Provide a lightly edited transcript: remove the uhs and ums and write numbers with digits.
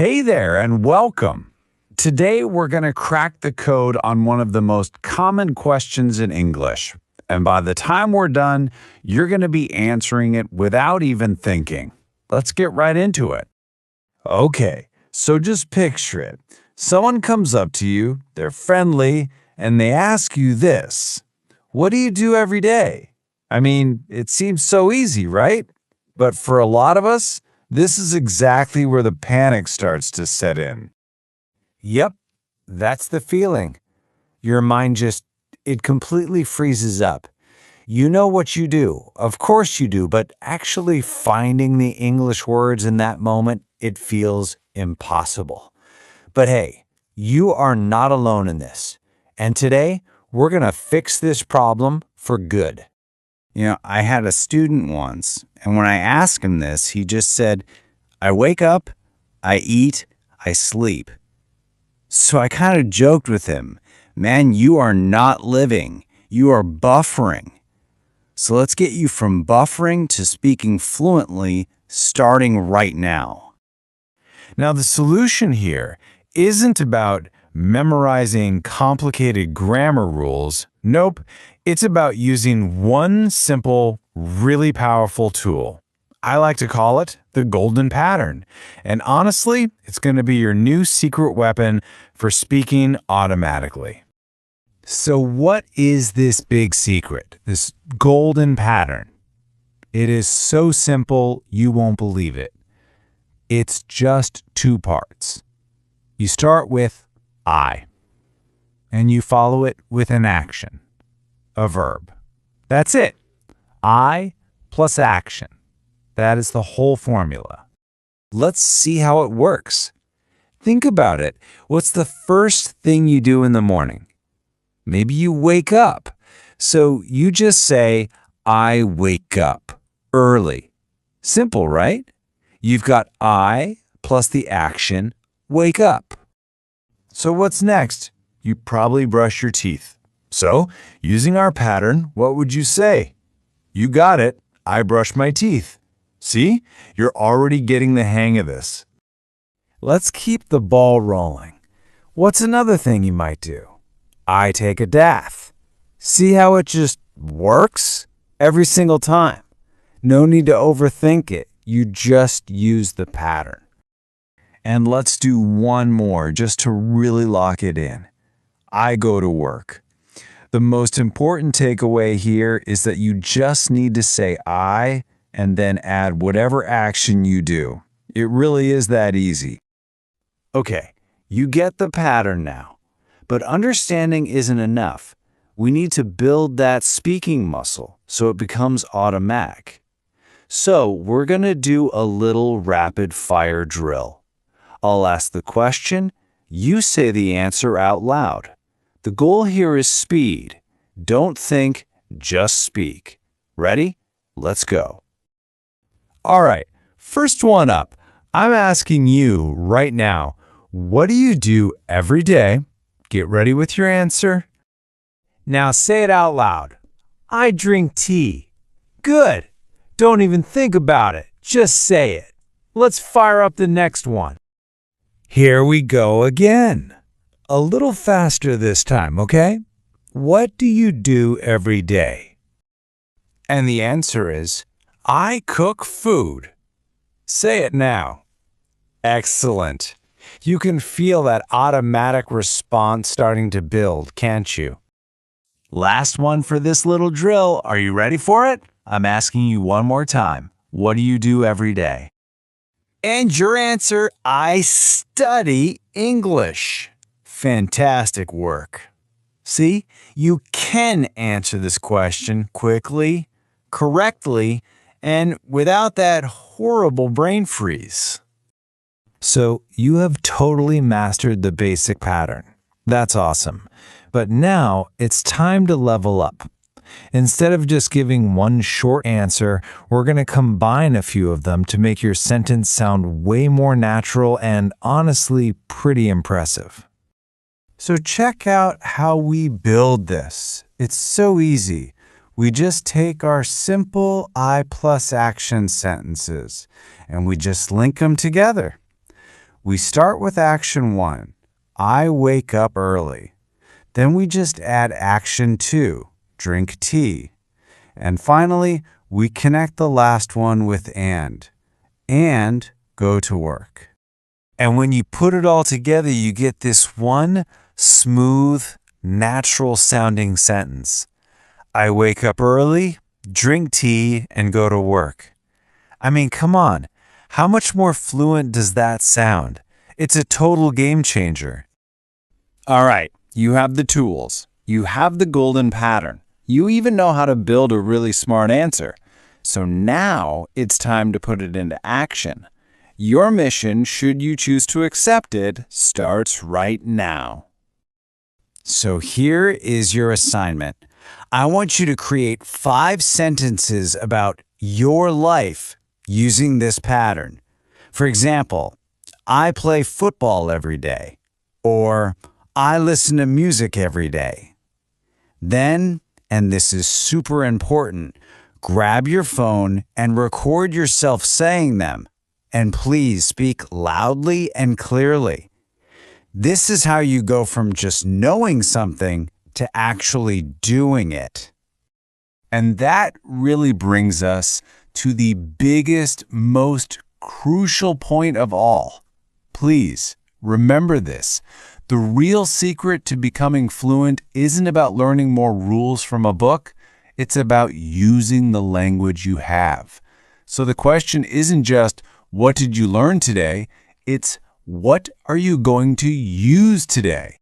Hey there and welcome. Today we're going to crack the code on one of the most common questions in English. And by the time we're done, you're going to be answering it without even thinking. Let's get right into it. Okay, so just picture it. Someone comes up to you, they're friendly, and they ask you this. What do you do every day? I mean, it seems so easy, right? But for a lot of us, this is exactly where the panic starts to set in. Yep, that's the feeling. Your mind it completely freezes up. You know what you do, of course you do, but actually finding the English words in that moment, it feels impossible. But hey, you are not alone in this. And today, we're going to fix this problem for good. I had a student once, and when I asked him this, he just said, I wake up, I eat, I sleep. So I kind of joked with him, man, you are not living, you are buffering. So let's get you from buffering to speaking fluently starting right now. Now, the solution here isn't about memorizing complicated grammar rules. Nope, it's about using one simple, really powerful tool. I like to call it the golden pattern. And honestly, it's going to be your new secret weapon for speaking automatically. So what is this big secret, this golden pattern? It is so simple, you won't believe it. It's just two parts. You start with I, and you follow it with an action, a verb. That's it. I plus action. That is the whole formula. Let's see how it works. Think about it. What's the first thing you do in the morning? Maybe you wake up. So you just say, I wake up early. Simple, right? You've got I plus the action, wake up. So what's next? You probably brush your teeth. So, using our pattern, what would you say? You got it. I brush my teeth. See? You're already getting the hang of this. Let's keep the ball rolling. What's another thing you might do? I take a bath. See how it just works? Every single time. No need to overthink it. You just use the pattern. And let's do one more just to really lock it in. I go to work. The most important takeaway here is that you just need to say I and then add whatever action you do. It really is that easy. Okay, you get the pattern now. But understanding isn't enough. We need to build that speaking muscle so it becomes automatic. So we're going to do a little rapid fire drill. I'll ask the question, you say the answer out loud. The goal here is speed. Don't think, just speak. Ready? Let's go. All right, first one up. I'm asking you right now, what do you do every day? Get ready with your answer. Now say it out loud. I drink tea. Good. Don't even think about it. Just say it. Let's fire up the next one. Here we go again. A little faster this time, okay? What do you do every day? And the answer is, I cook food. Say it now. Excellent. You can feel that automatic response starting to build, can't you? Last one for this little drill. Are you ready for it? I'm asking you one more time. What do you do every day? And your answer, I study English. Fantastic work. See, you can answer this question quickly, correctly, and without that horrible brain freeze. So you have totally mastered the basic pattern. That's awesome. But now it's time to level up. Instead of just giving one short answer, we're going to combine a few of them to make your sentence sound way more natural and honestly pretty impressive. So check out how we build this. It's so easy. We just take our simple I plus action sentences and we just link them together. We start with action 1. I wake up early. Then we just add action 2. Drink tea. And finally, we connect the last one with and go to work. And when you put it all together, you get this one smooth, natural sounding sentence. I wake up early, drink tea, and go to work. I mean, come on. How much more fluent does that sound? It's a total game changer. All right, you have the tools. You have the golden pattern. You even know how to build a really smart answer. So now it's time to put it into action. Your mission, should you choose to accept it, starts right now. So here is your assignment. I want you to create 5 sentences about your life using this pattern. For example, I play football every day, or I listen to music every day. Then, and this is super important, grab your phone and record yourself saying them. And please speak loudly and clearly. This is how you go from just knowing something to actually doing it. And that really brings us to the biggest, most crucial point of all. Please remember this. The real secret to becoming fluent isn't about learning more rules from a book. It's about using the language you have. So the question isn't just, what did you learn today? It's, what are you going to use today?